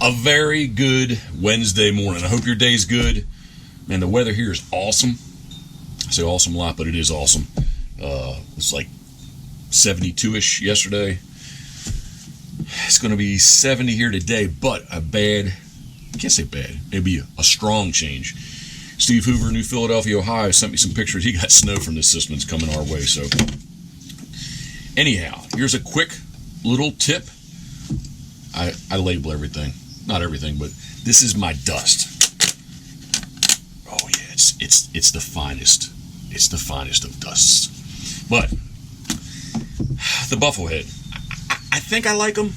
A very good Wednesday morning. I hope your day's good. Man, the weather here is awesome. I say awesome a lot, but it is awesome. It's like 72-ish yesterday. It's going to be 70 here today, but I can't say bad, maybe a strong change. Steve Hoover, New Philadelphia, Ohio, sent me some pictures. He got snow from this system that's coming our way. So anyhow, here's a quick little tip. I label everything. Not everything, but this is my dust. Oh yeah, it's the finest. It's the finest of dusts. But the Buffalo Head, I think I like them.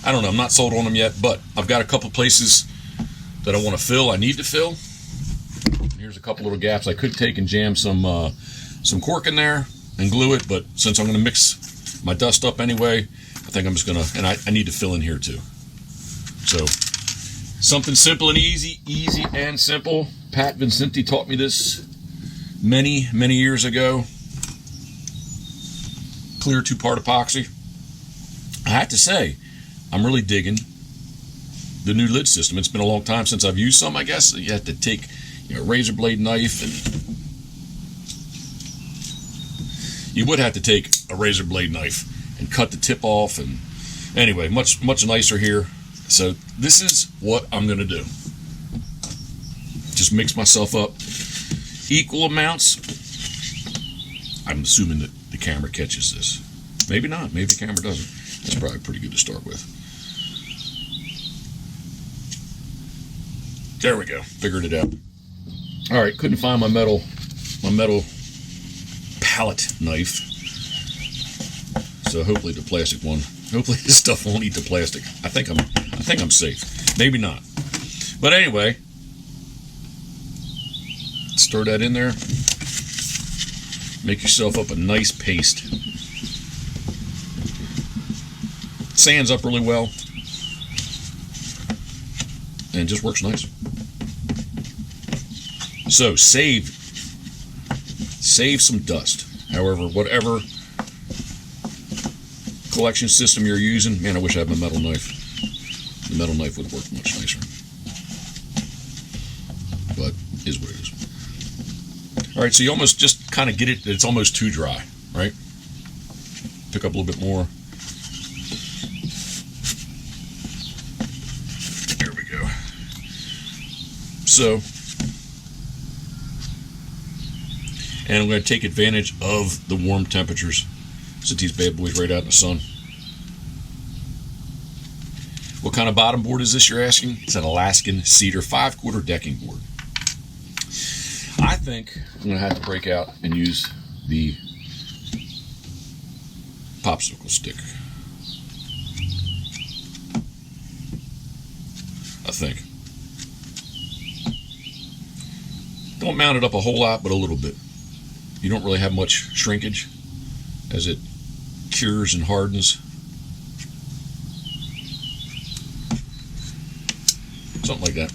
I don't know. I'm not sold on them yet, but I've got a couple places that I want to fill. I need to fill. Here's a couple little gaps. I could take and jam some cork in there and glue it, but since I'm going to mix my dust up anyway, I think I'm just going to, and I need to fill in here too. So something simple and easy and simple. Pat Vincenti taught me this many years ago. Clear 2-part epoxy. I have to say, I'm really digging the new lid system. It's been a long time since I've used some, I guess. You have to take a razor blade knife, and you would have to take a razor blade knife and cut the tip off. And anyway, much nicer here. So this is what I'm going to do. Just mix myself up equal amounts. I'm assuming that the camera catches this. Maybe not. Maybe the camera doesn't. That's probably pretty good to start with. There we go. Figured it out. All right. Couldn't find my metal palette knife. So hopefully the plastic one. Hopefully this stuff won't eat the plastic. I think I'm safe. Maybe not. But anyway, stir that in there. Make yourself up a nice paste. Sands up really well. And just works nice. So save some dust. However, whatever collection system you're using, man, I wish I had my metal knife. The metal knife would work much nicer. But is what it is. All right, so you almost just kind of get it. It's almost too dry, right? Pick up a little bit more. There we go. So, and I'm going to take advantage of the warm temperatures. Sit these bad boys right out in the sun. What kind of bottom board is this, you're asking? It's an Alaskan cedar 5-quarter decking board. I think I'm going to have to break out and use the popsicle stick. I think. Don't mount it up a whole lot, but a little bit. You don't really have much shrinkage as it cures and hardens. Something like that.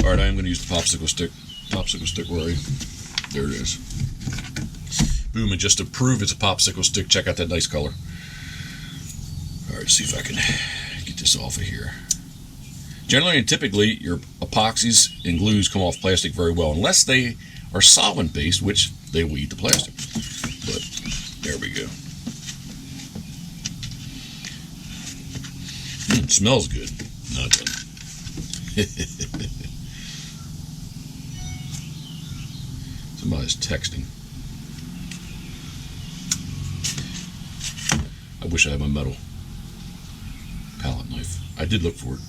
All right, I am going to use the popsicle stick. Popsicle stick, where are you? There it is. Boom, and just to prove it's a popsicle stick, check out that nice color. All right, see if I can get this off of here. Generally and typically, your epoxies and glues come off plastic very well, unless they are solvent-based, which they will eat the plastic. But there we go. It smells good. No, it doesn't. Somebody's texting. I wish I had my metal palette knife. I did look for it.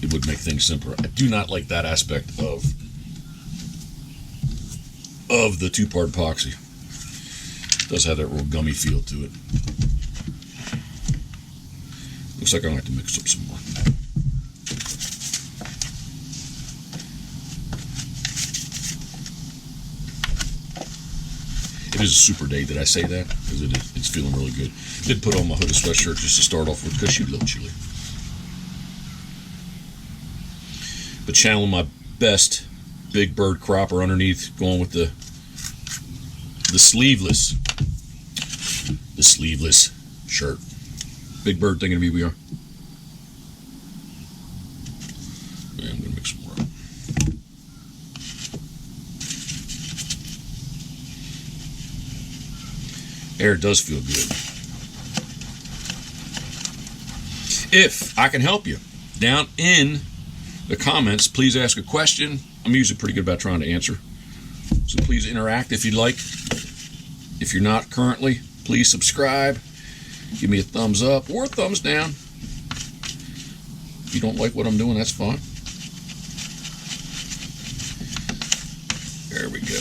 It would make things simpler. I do not like that aspect of the 2-part epoxy. It does have that real gummy feel to it. Looks like I'm going to have to mix up some more. It is a super day. Did I say that? Because it's feeling really good. Did put on my hooded sweatshirt just to start off with because she was a little chilly. But channeling my best Big Bird cropper underneath, going with the sleeveless shirt. Big Bird thinking of me, we are. Air does feel good. If I can help you, down in the comments, please ask a question. I'm usually pretty good about trying to answer. So please interact if you'd like. If you're not currently, please subscribe. Give me a thumbs up or a thumbs down. If you don't like what I'm doing, that's fine. There we go.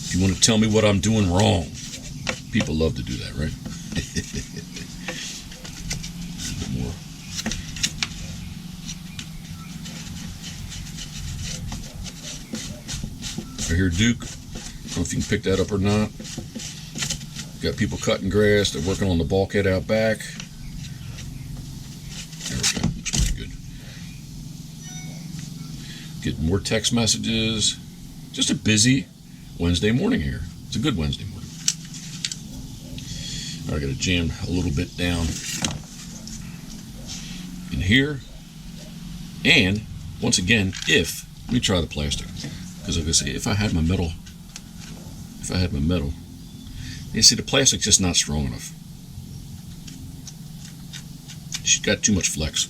If you want to tell me what I'm doing wrong, people love to do that, right? A bit more. Right here, Duke. I don't know if you can pick that up or not. Got people cutting grass. They're working on the bulkhead out back. There we go. Looks pretty good. Getting more text messages. Just a busy Wednesday morning here. It's a good Wednesday morning. All right, I got to jam a little bit down in here. And once again, let me try the plastic. Because like I say, if I had my metal, you see the plastic's just not strong enough. She's got too much flex.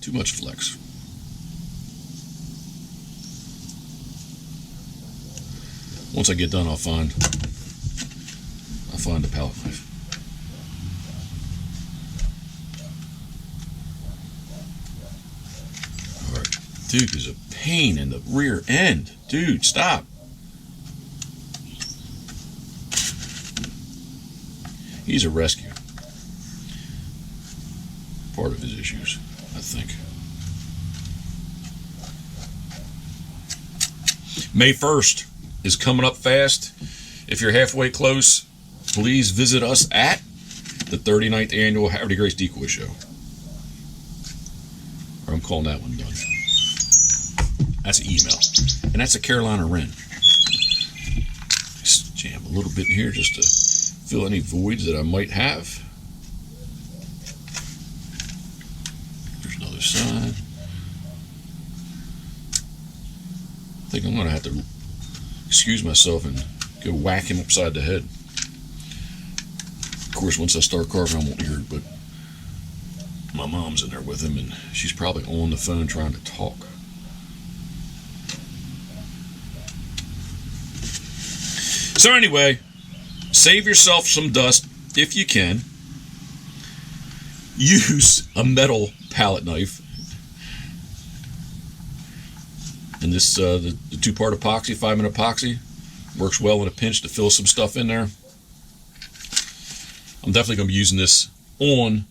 Too much flex. Once I get done, I'll find the palette knife. All right, Duke is a pain in the rear end. Dude, stop. He's a rescue. Part of his issues, I think. May 1st is coming up fast. If you're halfway close, please visit us at the 39th annual Carve Decoys Decoy Show. Or I'm calling that one done. That's an email. And that's a Carolina Wren. Just jam a little bit in here just to fill any voids that I might have. There's another side. I think I'm going to have to excuse myself and go whack him upside the head. Of course, once I start carving, I won't hear it, but my mom's in there with him, and she's probably on the phone trying to talk. So anyway, save yourself some dust if you can. Use a metal palette knife. And this, the 2-part epoxy, 5-minute epoxy, works well in a pinch to fill some stuff in there. I'm definitely going to be using this on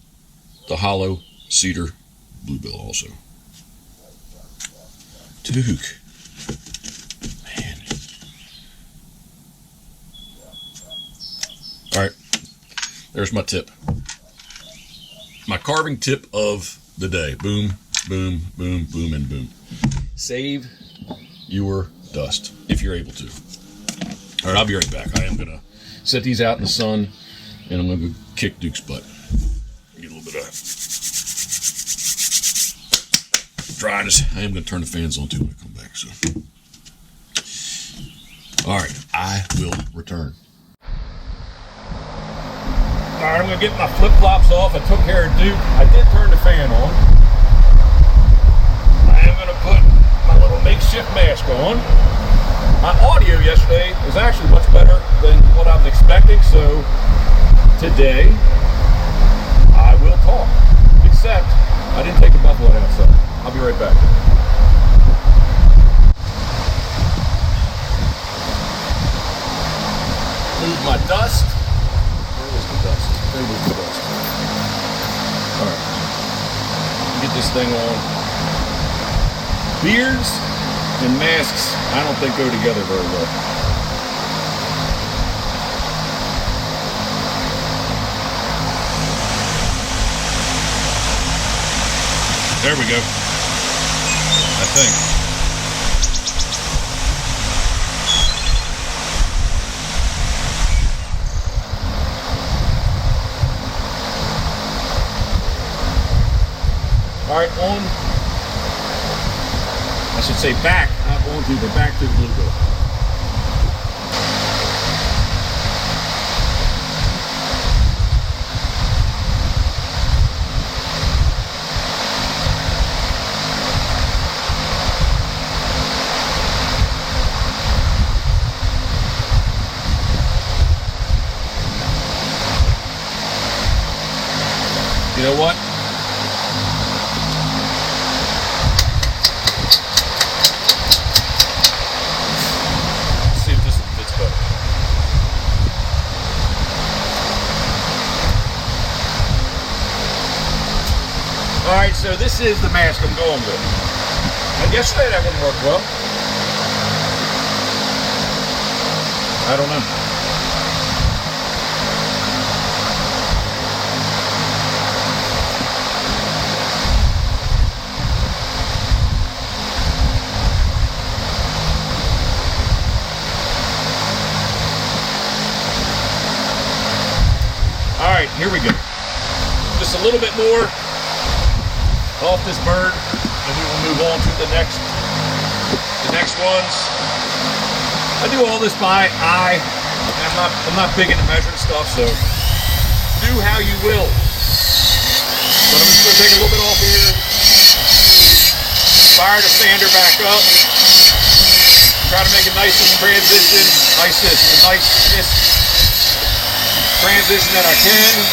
the hollow cedar bluebill also. Duke. Man. Alright. There's my tip. My carving tip of the day. Boom, boom, boom, boom, and boom. Save your dust if you're able to. All right, I'll be right back. I am going to set these out in the sun, and I'm going to go kick Duke's butt. Get a little bit of dryness. I am going to turn the fans on too when I come back. So, all right, I will return. All right, I'm going to get my flip-flops off. I took care of Duke. I did turn the fan on. I am going to put my little makeshift mask on. My audio yesterday was actually much better than what I was expecting, so today I will talk. Except I didn't take the buffalo outside. I'll be right back. Move my dust. Where was the dust? There was the dust. Alright. Get this thing on. Beards and masks, I don't think go together very well. There we go. I think. All right, on. I should say back, not onto, but back to the bluebill. You know what? Let's see if this one fits better. Alright, so this is the mask I'm going with. And yesterday that wouldn't work well. I don't know. Alright, here we go. Just a little bit more off this bird, and we will move on to the next ones. I do all this by eye, and I'm not big into measuring stuff, so do how you will. But I'm just going to take a little bit off here, fire the sander back up, try to make a nice transition, nicest transition that I can.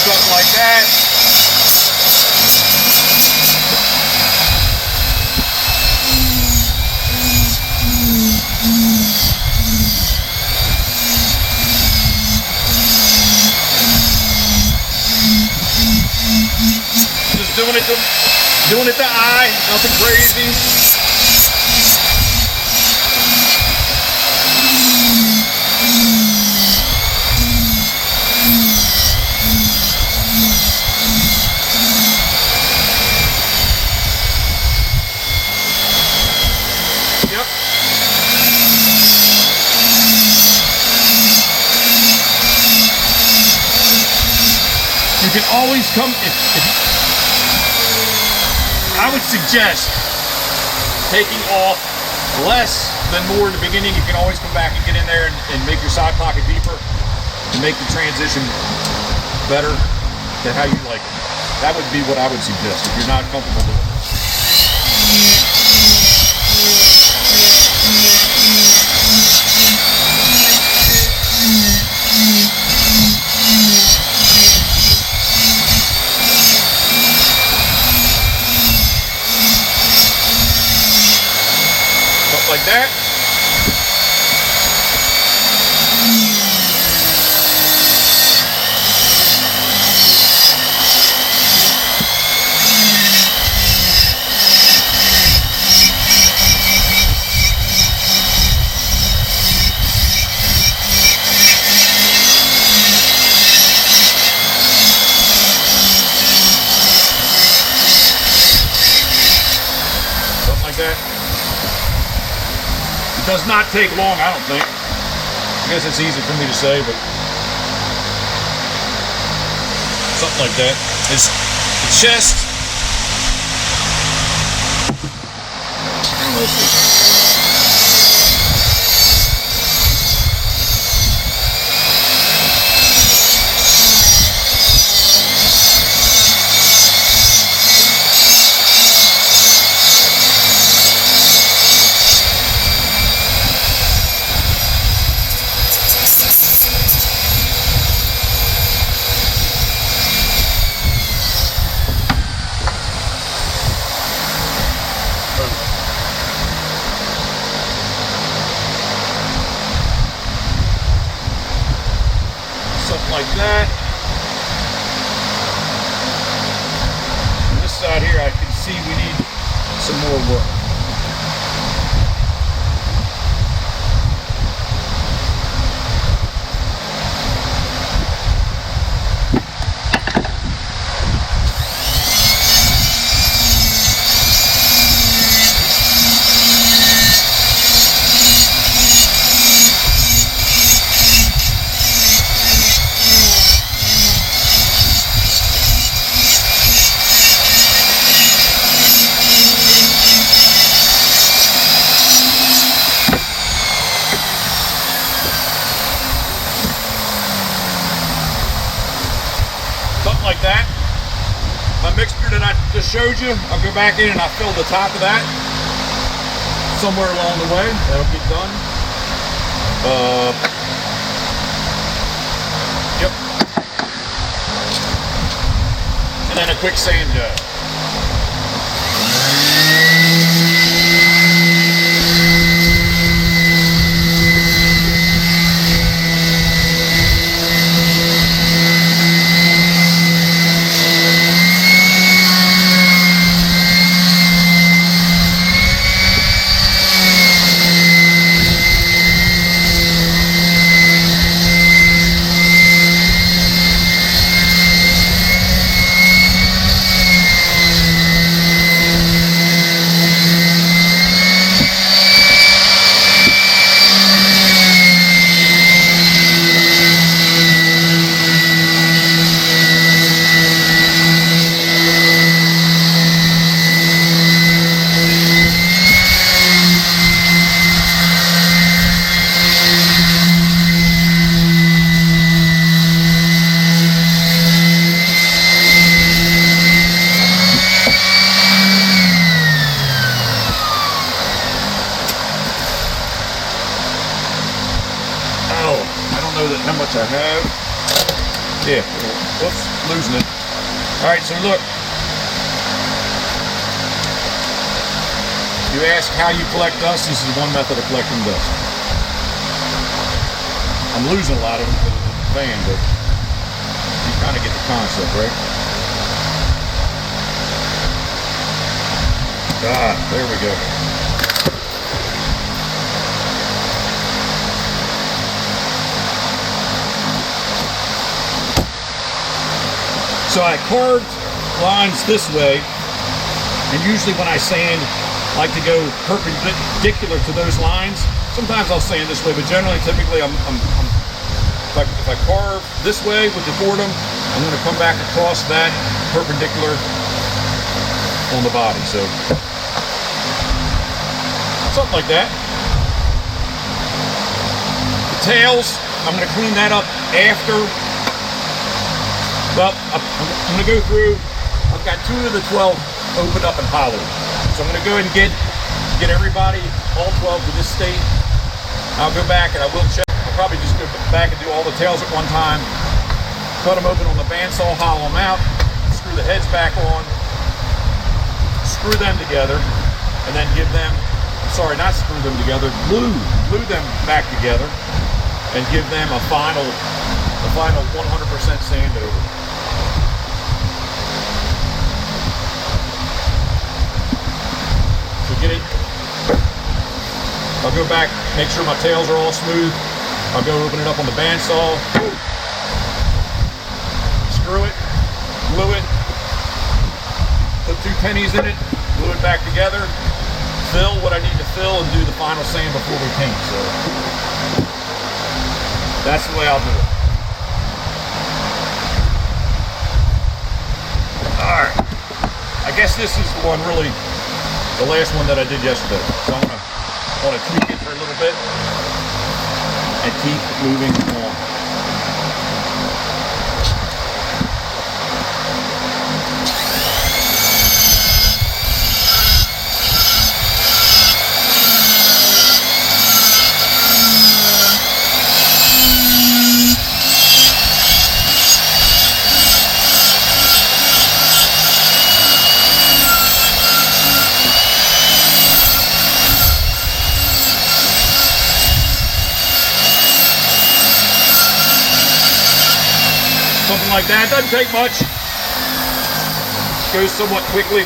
Something like that. Just doing it to eye, nothing crazy. You can always come, I would suggest taking off less than more in the beginning. You can always come back and get in there and make your side pocket deeper and make the transition better than how you like it. That would be what I would suggest if you're not comfortable doing it. Like that. Something like that. Does not take long, I don't think. I guess it's easy for me to say, but something like that. It's the chest. Like that. On this side here, I can see we need some more work. Like that. My mixture that I just showed you, I'll go back in and I'll fill the top of that somewhere along the way. That'll get done. Yep. And then a quick sand job. How much I have. Yeah, whoops, losing it. All right, so look. You ask how you collect dust. This is one method of collecting dust. I'm losing a lot of it because of the fan, but you kind of get the concept, right? Ah, there we go. So I carved lines this way, and usually when I sand, I like to go perpendicular to those lines. Sometimes I'll sand this way, but generally, typically, if I carve this way with the Fordham, I'm going to come back across that perpendicular on the body. So something like that. The tails, I'm going to clean that up after. Well, I'm going to go through, I've got 2 of the 12 opened up and hollowed. So I'm going to go ahead and get everybody, all 12 to this state. I'll go back and I will check. I'll probably just go back and do all the tails at one time. Cut them open on the bandsaw, hollow them out, screw the heads back on, screw them together, and then give them, sorry, not screw them together, glue them back together, and give them a final 100% sand over. Get it. I'll go back, make sure my tails are all smooth. I'll go open it up on the bandsaw. Screw it, glue it, put 2 pennies in it, glue it back together, fill what I need to fill, and do the final sand before we paint. So that's the way I'll do it. All right. I guess this is the one really. The last one that I did yesterday. So I'm going to tweak it for a little bit and keep moving on. Something like that. Doesn't take much. Goes somewhat quickly.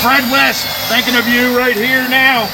Fred West, thinking of you right here now.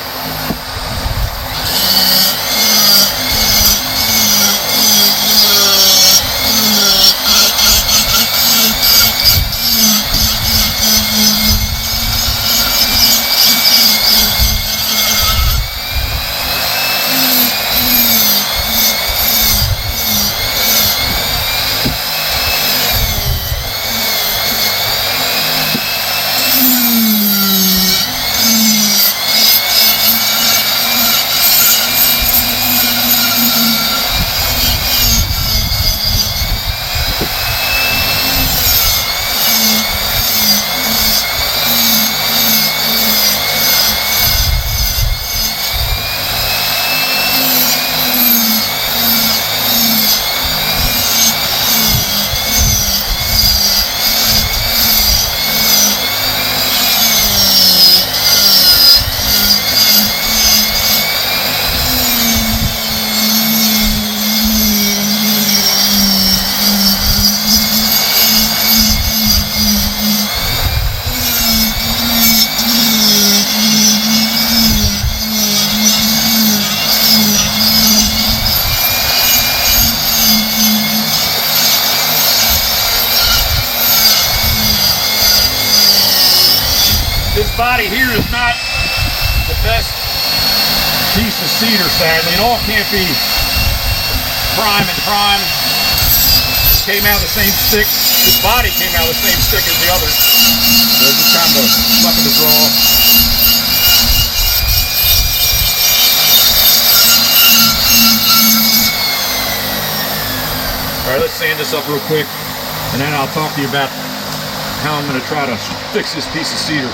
body here is not the best piece of cedar, sadly. It all can't be prime and prime. This came out of the same stick. This body came out of the same stick as the others. So it's just kind of luck of the draw. All right, let's sand this up real quick, and then I'll talk to you about how I'm going to try to fix this piece of cedar.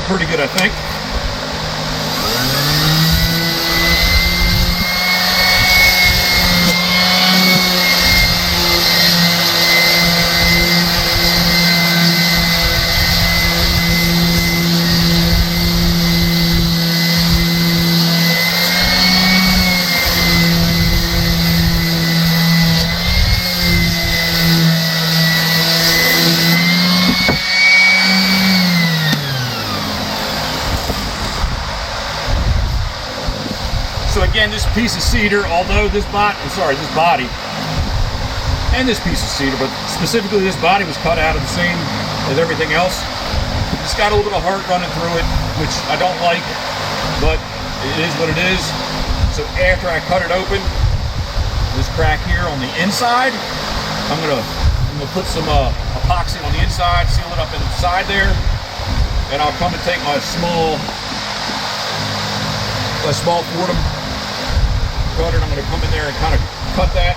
Pretty good, I think. So again, this piece of cedar, although this body and this piece of cedar, but specifically this body was cut out of the same as everything else. It's got a little bit of heart running through it, which I don't like, but it is what it is. So after I cut it open, this crack here on the inside, I'm gonna put some epoxy on the inside, seal it up inside there, and I'll come and take my small Fordham cutter, and I'm going to come in there and kind of cut that.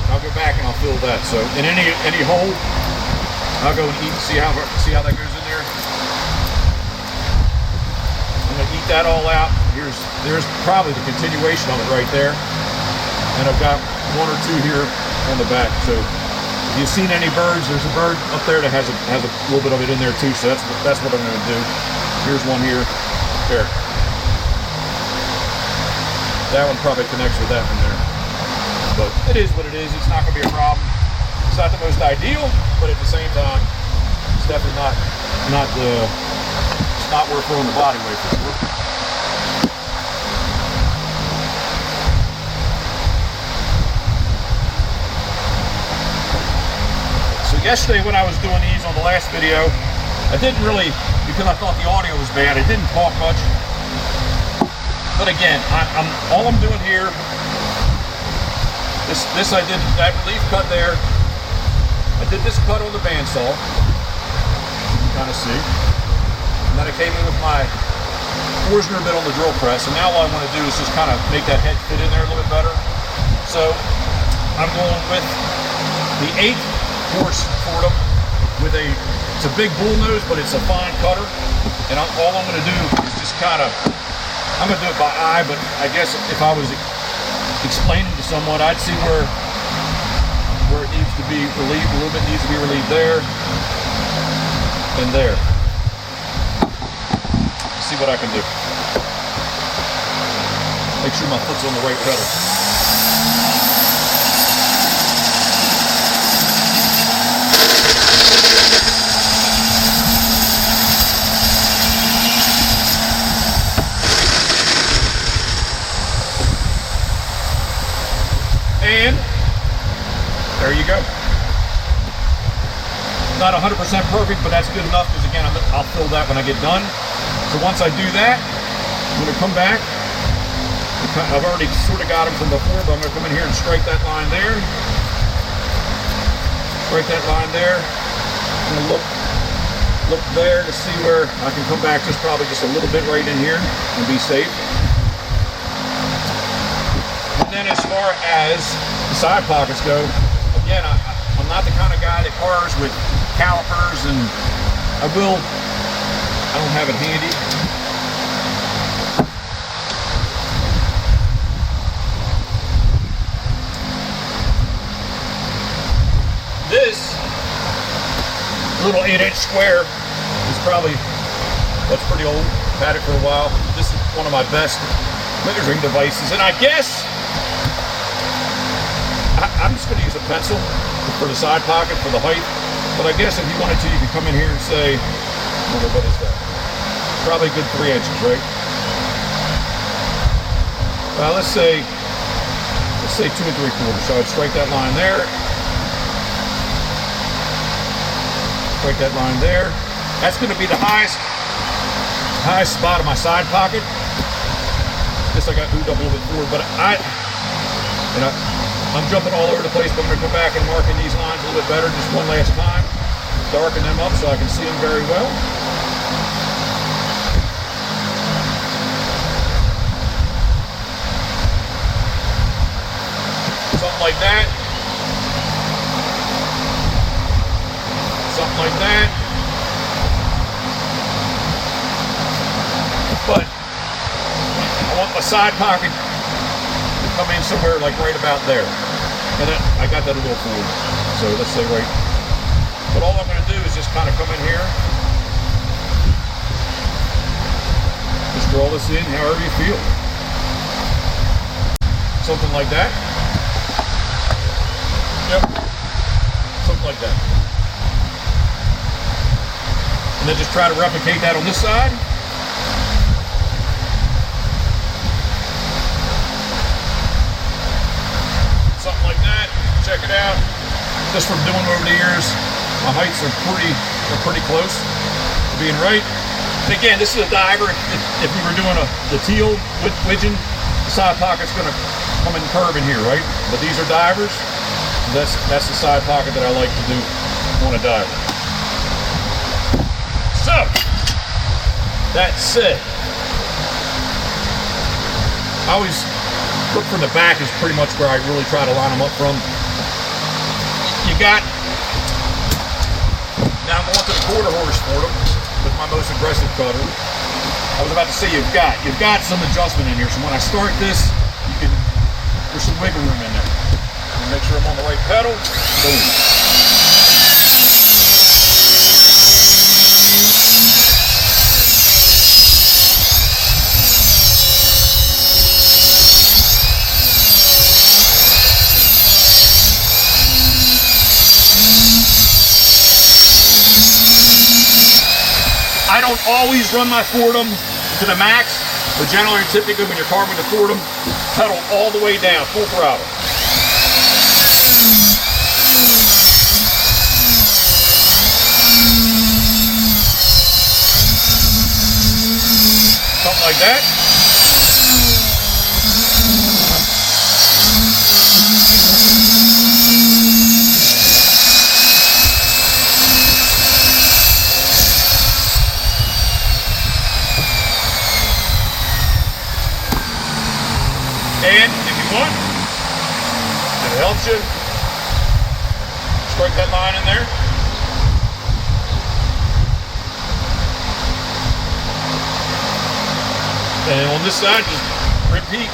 I'll go back and I'll fill that. So in any hole, I'll go and see how that goes in there. I'm going to eat that all out. There's probably the continuation of it right there, and I've got one or two here on the back. So if you've seen any birds, there's a bird up there that has a little bit of it in there too. So that's what I'm going to do. Here's one here. There. That one probably connects with that one there. But it is what it is. It's not going to be a problem. It's not the most ideal, but at the same time, it's definitely it's not worth throwing the body away for sure. So yesterday when I was doing these on the last video, I didn't really, because I thought the audio was bad, I didn't talk much. But again, all I'm doing here, this I did that relief cut there. I did this cut on the bandsaw, you can kind of see. And then I came in with my Forstner bit on the drill press, and now all I want to do is just kind of make that head fit in there a little bit better. So I'm going with the 8-horse Fordham with it's a big bull nose, but it's a fine cutter. And all I'm going to do is just kind of, I'm going to do it by eye, but I guess if I was explaining to someone, I'd see where it needs to be relieved. A little bit needs to be relieved there and there. See what I can do. Make sure my foot's on the right pedal. And there you go. Not 100% perfect, but that's good enough because again, I'll fill that when I get done. So once I do that, I'm going to come back. I've already sort of got them from before, but I'm going to come in here and strike that line there. Strike that line there. I'm going to look there to see where I can come back probably just a little bit right in here and be safe. And then as far as the side pockets go, again, I'm not the kind of guy that carves with calipers, and I don't have it handy. This little 8-inch square is that's pretty old. I've had it for a while. This is one of my best measuring devices, and I guess I'm just going to use a pencil for the side pocket for the height. But I guess if you wanted to, you could come in here and say, what is that? Probably a good 3 inches, right? Let's say 2 3/4. So I'd strike that line there. Strike that line there. That's going to be the highest spot of my side pocket. Guess I got moved up a little bit forward, but I'm jumping all over the place, but I'm going to come back and marking these lines a little bit better just one last time. Darken them up so I can see them very well. Something like that. Something like that. But I want my side pocket to come in somewhere like right about there. And then I got that a little forward. So let's say right. But all I'm going to do is just kind of come in here. Just draw this in however you feel. Something like that. Yep. Something like that. And then just try to replicate that on this side. Something like that. Check it out. Just from doing it over the years, my heights are pretty close to being right. And again, this is a diver. If we were doing the teal widgeon, the side pocket's going to come and curve in here, right? But these are divers. That's the side pocket that I like to do on a diver. So, that said, I always look from the back is pretty much where I really try to line them up from. You got, now I'm going to the quarter horse for them with my most aggressive cutter. I was about to say you've got some adjustment in here. So when I start this, there's some wiggle room in there. Make sure I'm on the right pedal. Boom. I don't always run my Fordham to the max, but generally, typically when you're carving the Fordham, pedal all the way down, full throttle. Something like that. And if you want, if it helps you, strike that line in there. And on this side, just repeat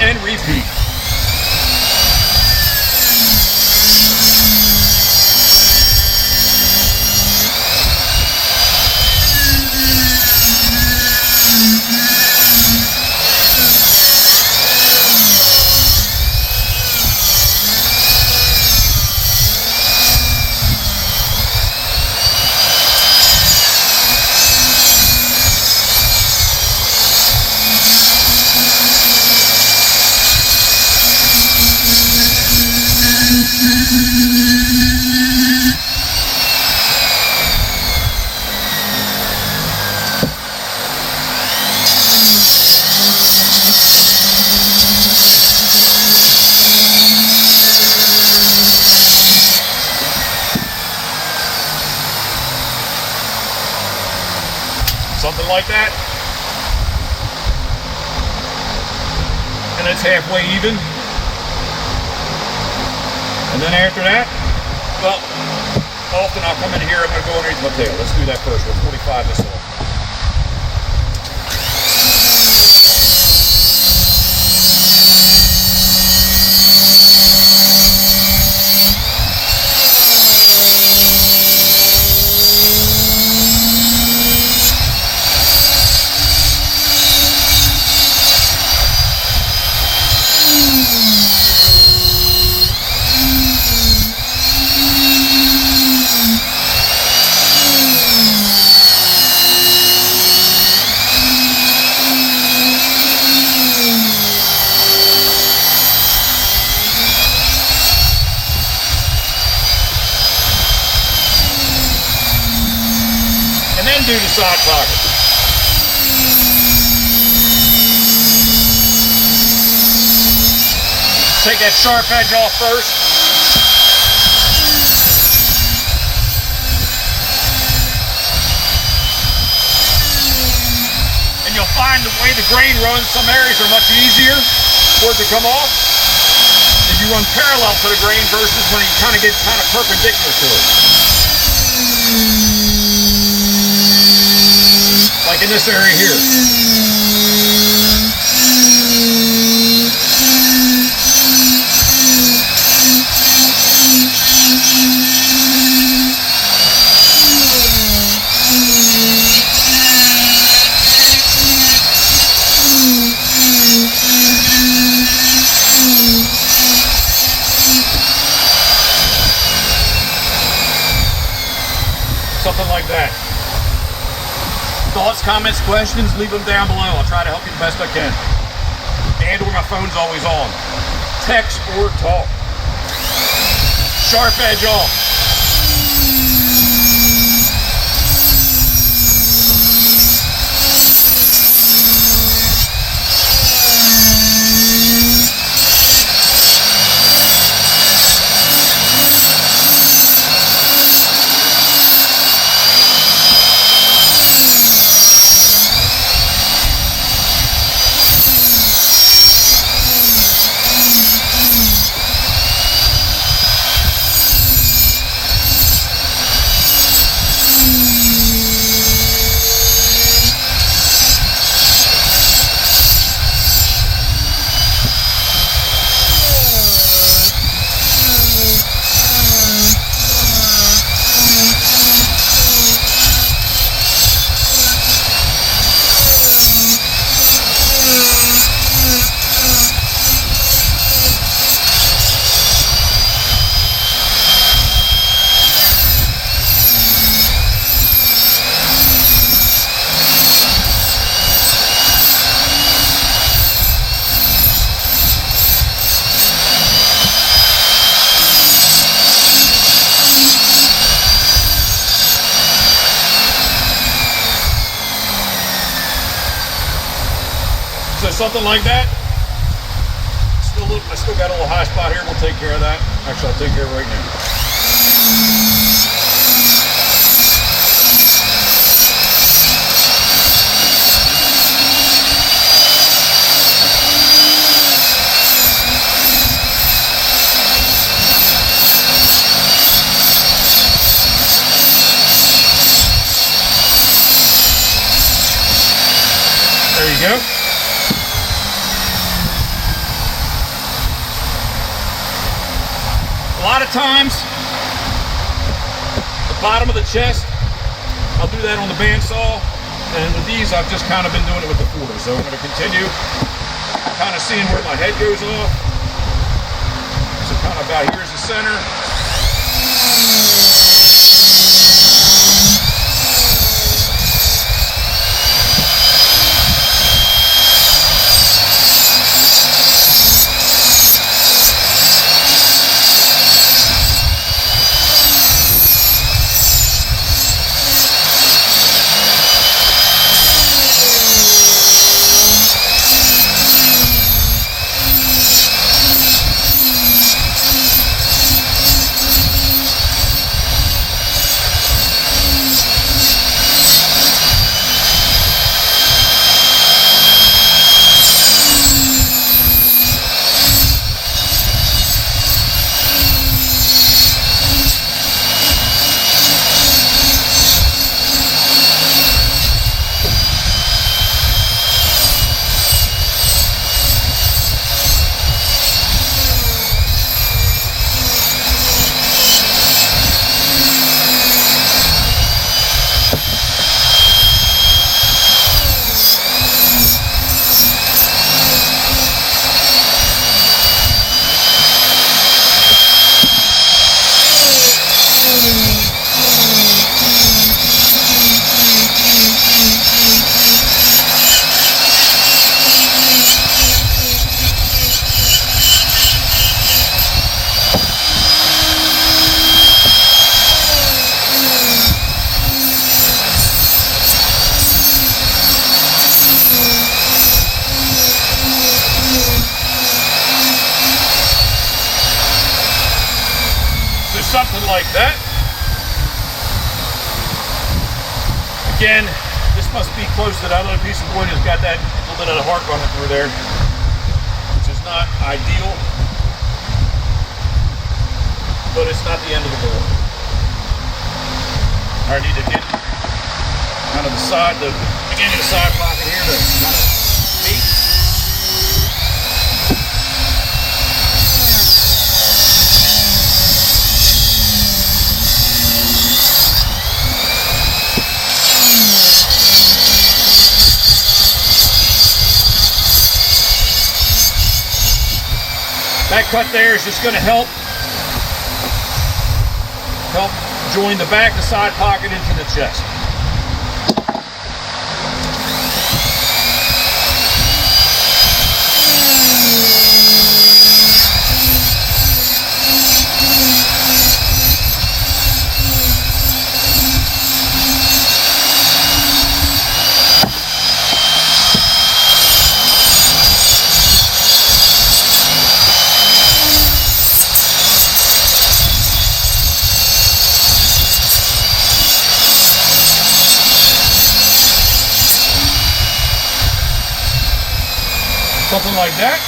and repeat. something like that. And it's halfway even. And then after that, well, often I'll come in here, I'm going to go underneath my tail. Let's do that first. We'll 45 this off. Do the side pocket. Take that sharp edge off first. And you'll find the way the grain runs, some areas are much easier for it to come off if you run parallel to the grain versus when you kind of get perpendicular to it. Like in this area here. Something like that. Thoughts, comments, questions, leave them down below. I'll try to help you the best I can. And or my phone's always on. Text or talk. Sharp edge off. So something like that. I still got a little high spot here. We'll take care of that. Actually, I'll take care of it right now. There you go. A lot of times, the bottom of the chest, I'll do that on the bandsaw, and with these I've just kind of been doing it with the quarter. So I'm going to continue kind of seeing where my head goes off. So kind of about here's the center. like that. Again, this must be close to that other piece of wood. It's got that little bit of the heart running through there, which is not ideal, but it's not the end of the world. I need to get kind of the side, the beginning of the side pocket here to kind of meet. That cut there is just going to help join the back, the side pocket into the chest. Something like that.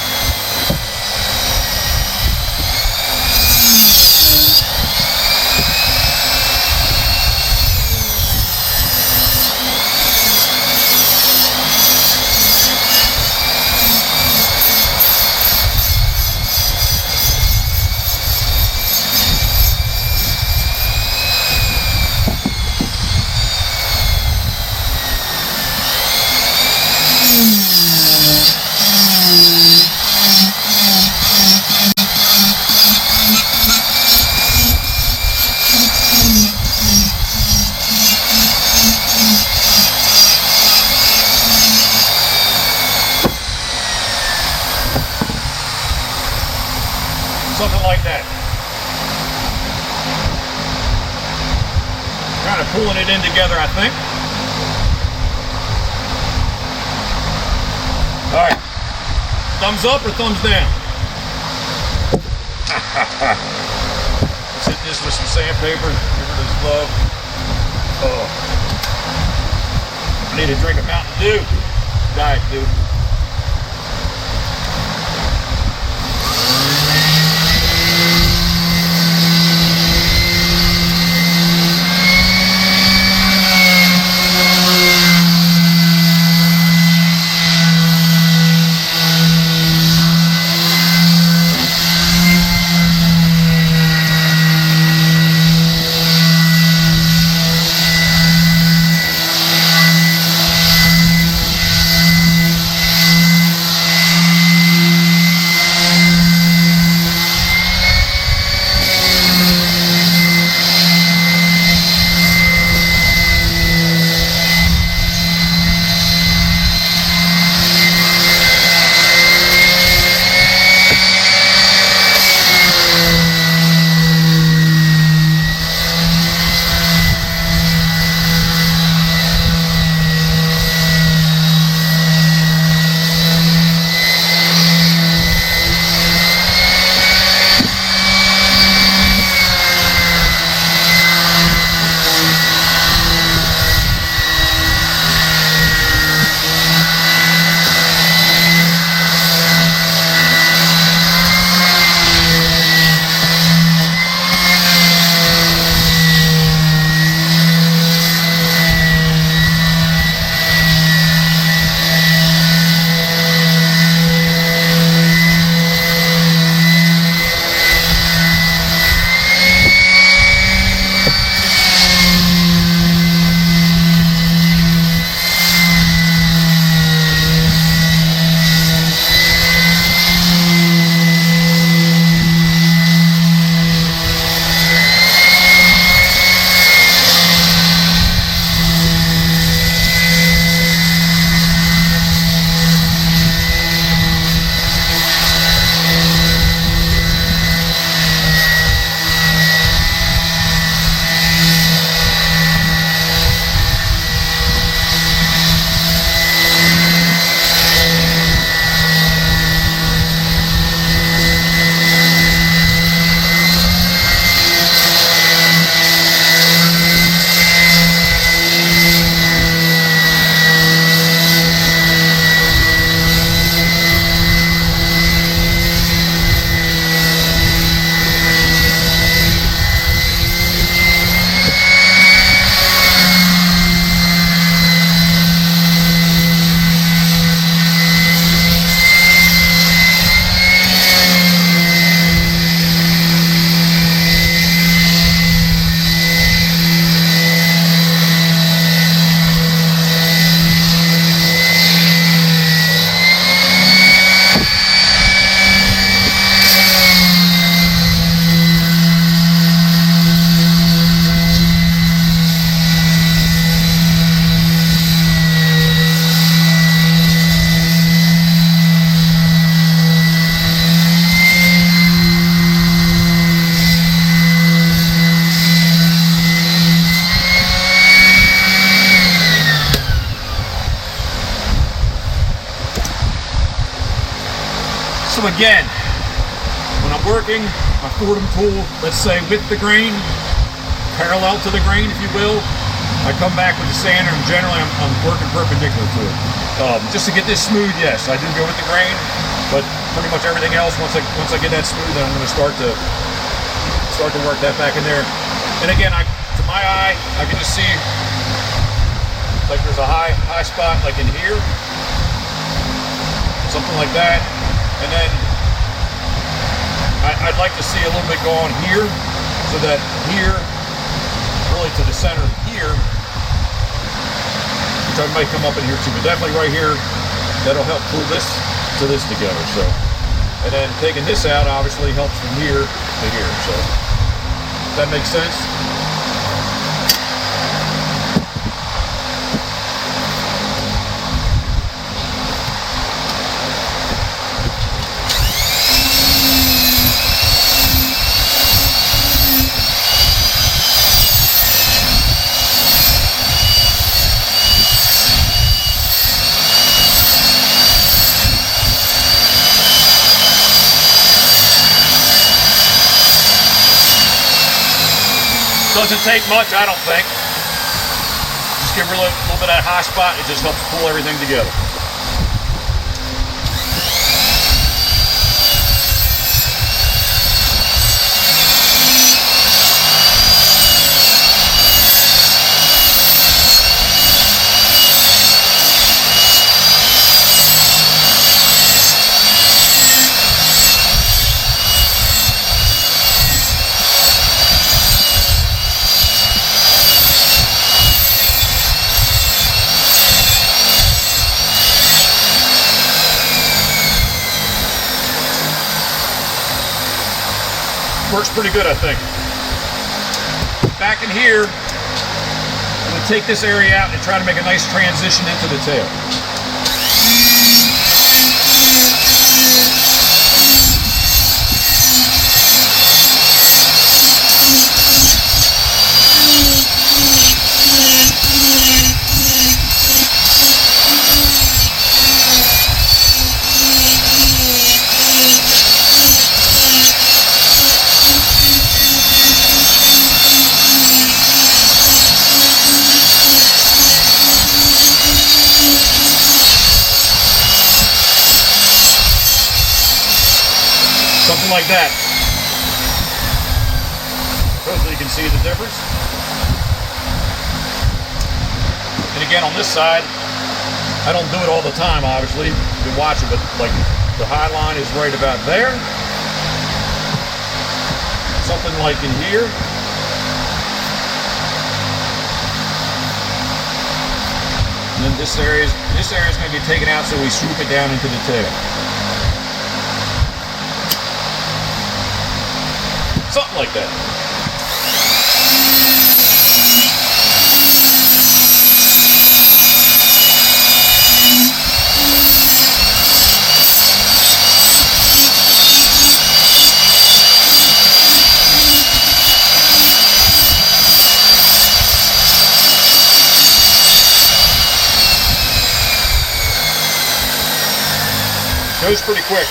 Something like that. Kind of pulling it in together, I think. All right. Thumbs up or thumbs down? Let's hit this with some sandpaper. Give her this love. Oh. I need a drink of Mountain Dew. Diet Dew. So again, when I'm working my Fordham tool, let's say with the grain, parallel to the grain, if you will, I come back with the sander, and generally I'm working perpendicular to it. Just to get this smooth, yes, I do go with the grain, but pretty much everything else, once I get that smooth, then I'm going to start to work that back in there. And again, to my eye, I can just see like there's a high spot like in here, something like that, and then I'd like to see a little bit go on here, so that here, really to the center here, which I might come up in here too, but definitely right here, that'll help pull this to this together. So, and then taking this out obviously helps from here to here. So, does that make sense? Doesn't take much, I don't think. Just give her a little bit of that high spot. It just helps pull everything together. Works pretty good, I think. Back in here, I'm going to take this area out and try to make a nice transition into the tail. Something like that. Hopefully you can see the difference. And again, on this side, I don't do it all the time, obviously. You can watch it, but like the high line is right about there. Something like in here. And then this area is going to be taken out, so we swoop it down into the tail. Something like that. Goes pretty quick.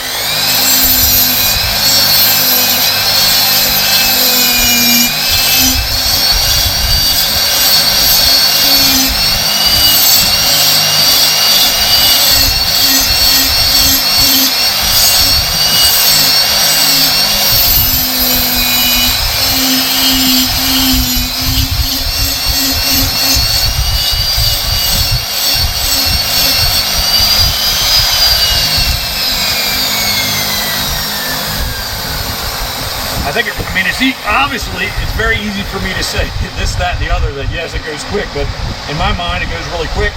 Obviously, it's very easy for me to say this, that, and the other, that yes, it goes quick, but in my mind, it goes really quick.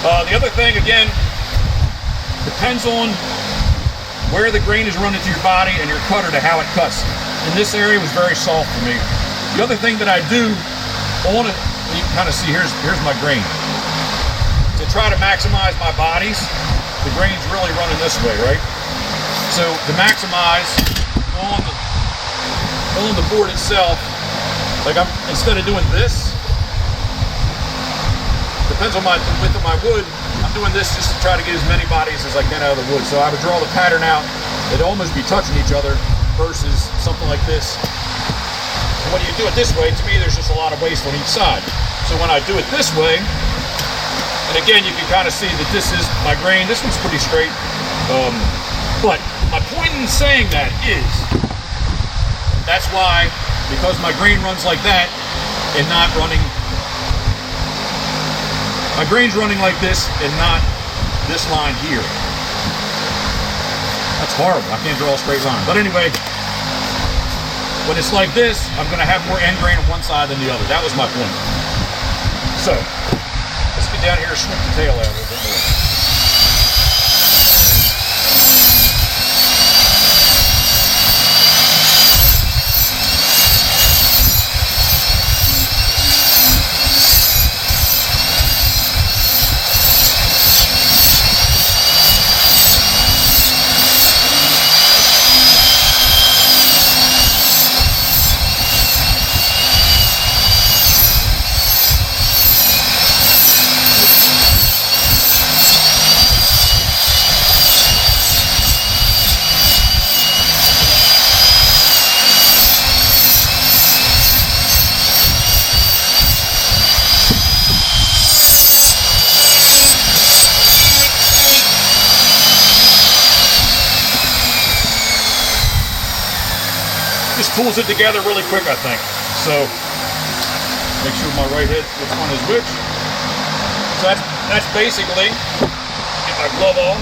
The other thing, again, depends on where the grain is running through your body and your cutter to how it cuts. And this area was very soft for me. The other thing that I do on it, you can kind of see, here's my grain. To try to maximize my bodies, the grain's really running this way, right? So to maximize on the board itself, like instead of doing this, depends on the width of my wood, I'm doing this just to try to get as many bodies as I can out of the wood. So I would draw the pattern out They'd almost be touching each other versus something like this. And when you do it this way, to me, there's just a lot of waste on each side. So when I do it this way, and again, you can kind of see that this is my grain. This one's pretty straight. But my point in saying that is, that's why, because my grain runs like that and not running, my grain's running like this and not this line here. That's horrible. I can't draw a straight line. But anyway, when it's like this, I'm going to have more end grain on one side than the other. That was my point. So, let's get down here and shrink the tail out a little bit more. Just pulls it together really quick, I think. So, make sure my right head, which one is which. So that's basically, get my glove off.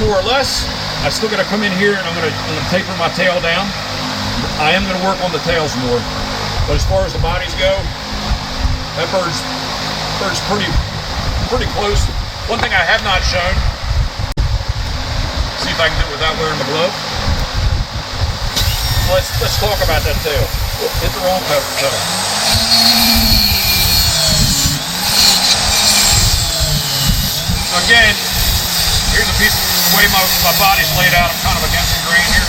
More or less, I still got to come in here and I'm gonna taper my tail down. I am gonna work on the tails more. But as far as the bodies go, that bird's pretty close. One thing I have not shown, see if I can do it without wearing the glove. Let's talk about that tail. Oh, hit the wrong pedal. So again, here's a piece of the way my body's laid out. I'm kind of against the grain here.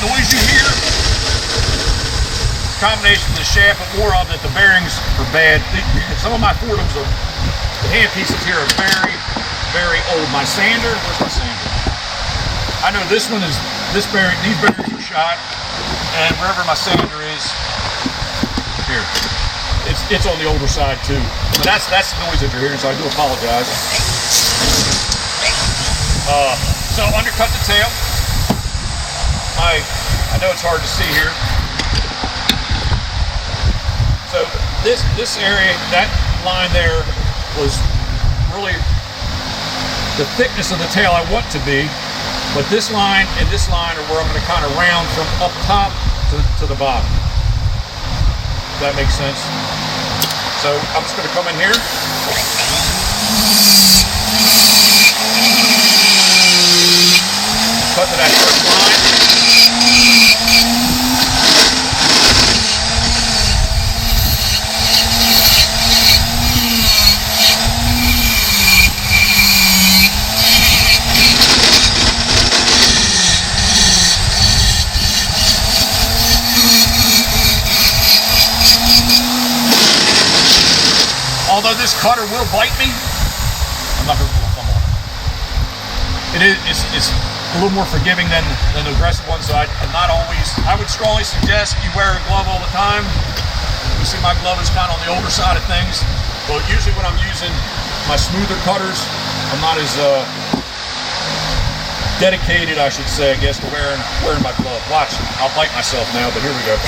Noise you hear, combination of the shaft, but more of that the bearings are bad. Some of my Fordhams, the hand pieces here are very, very old. My sander, where's my sander? I know this one is, these bearings are shot, and wherever my sander is, here, it's on the older side too. But that's the noise that you're hearing, so I do apologize. So undercut the tail. I know it's hard to see here. So this area, that line there was really the thickness of the tail I want to be, but this line and this line are where I'm going to kind of round from up top to the bottom. Does that make sense? So I'm just going to come in here. Cut to that first line. Although this cutter will bite me, I'm not going to pull a thumb on it. It's a little more forgiving than the aggressive one, so I'm not always, I would strongly suggest you wear a glove all the time. You see my glove is kind of on the older side of things, but usually when I'm using my smoother cutters, I'm not as dedicated, I should say, I guess, to wearing my glove. Watch, I'll bite myself now, but here we go.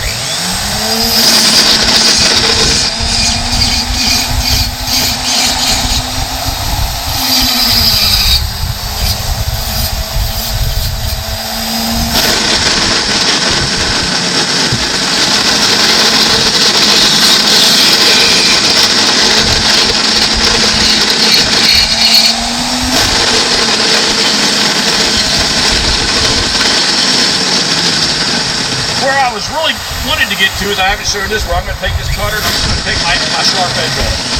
two is I haven't shown this, where I'm going to take this cutter, I'm going to take my sharp edge off.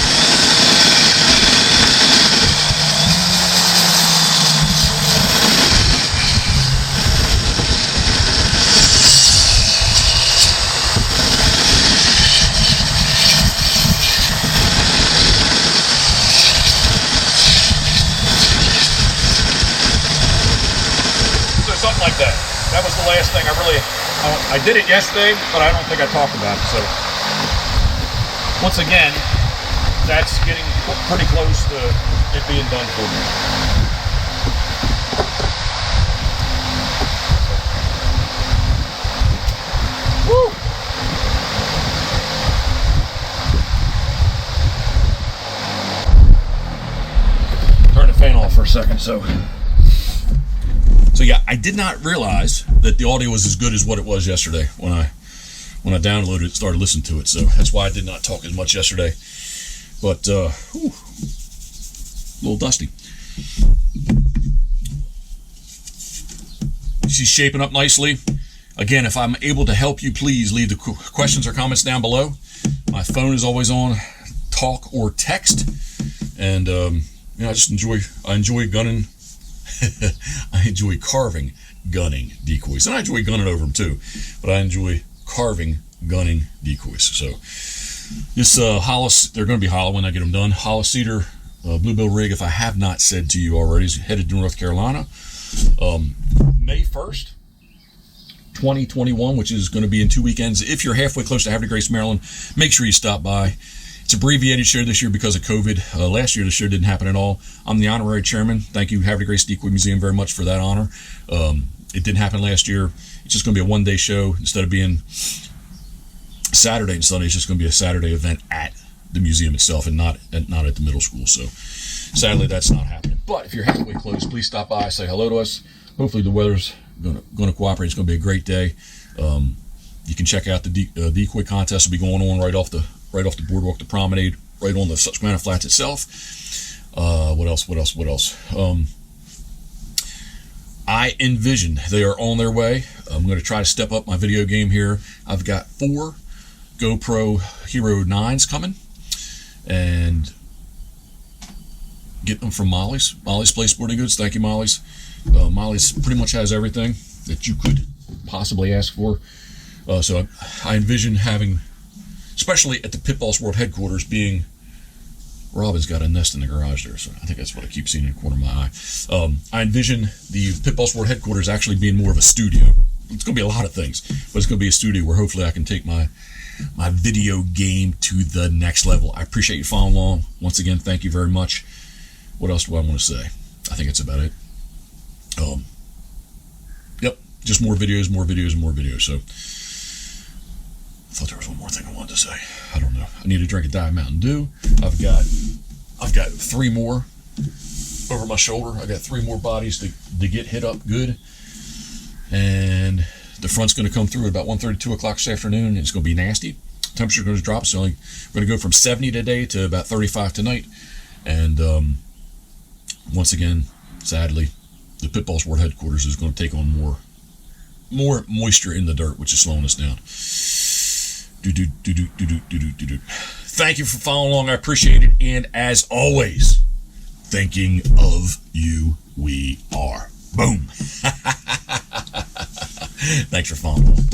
Something like that. That was the last thing I did it yesterday, but I don't think I talked about it. So once again, that's getting pretty close to it being done for me. Woo! Turn the fan off for a second, so yeah, I did not realize that the audio was as good as what it was yesterday when I downloaded it and started listening to it. So that's why I did not talk as much yesterday. But a little dusty. She's shaping up nicely. Again, if I'm able to help you, please leave the questions or comments down below. My phone is always on talk or text, and I enjoy gunning. I enjoy carving, gunning decoys, and I enjoy gunning over them too, but I enjoy carving, gunning decoys. So this hollow, they're going to be hollow when I get them done. Hollow cedar bluebill rig, if I have not said to you already, is headed to North Carolina May 1st 2021, which is going to be in 2 weekends. If you're halfway close to Havre de Grace, Maryland, make sure you stop by. It's abbreviated show this year because of COVID. Last year the show didn't happen at all. I'm the honorary chairman. Thank you, Havre de Grace Decoy Museum, very much for that honor. It didn't happen last year. It's just going to be a one-day show. Instead of being Saturday and Sunday, it's just going to be a Saturday event at the museum itself and not at the middle school. So sadly, that's not happening. But if you're halfway close, please stop by, say hello to us. Hopefully the weather's going to cooperate. It's going to be a great day. You can check out the decoy contest. Will be going on right off the boardwalk, the promenade, right on the Susquehanna Flats itself. What else? I envision they are on their way. I'm going to try to step up my video game here. I've got 4 GoPro Hero 9s coming, and get them from Molly's Play Sporting Goods. Thank you, Molly's. Molly's pretty much has everything that you could possibly ask for. So I envision having, especially at the Pitboss World headquarters, being, Robin's got a nest in the garage there, so I think that's what I keep seeing in the corner of my eye. I envision the Pitboss World headquarters actually being more of a studio. It's going to be a lot of things, but it's going to be a studio where hopefully I can take my video game to the next level. I appreciate you following along. Once again, thank you very much. What else do I want to say? I think that's about it. Yep, just more videos. So I thought there was one more thing I wanted to say. I don't know. I need to drink a Diet Mountain Dew. I've got 3 more over my shoulder. I got 3 more bodies to get hit up good, and the front's going to come through at about 1:30, 2 o'clock this afternoon, and it's going to be nasty. Temperature's going to drop. So we're going to go from 70 today to about 35 tonight. And once again, sadly, the Pitboss World headquarters is going to take on more moisture in the dirt, which is slowing us down. Thank you for following along. I appreciate it. And as always, thinking of you, we are. Boom. Thanks for following along.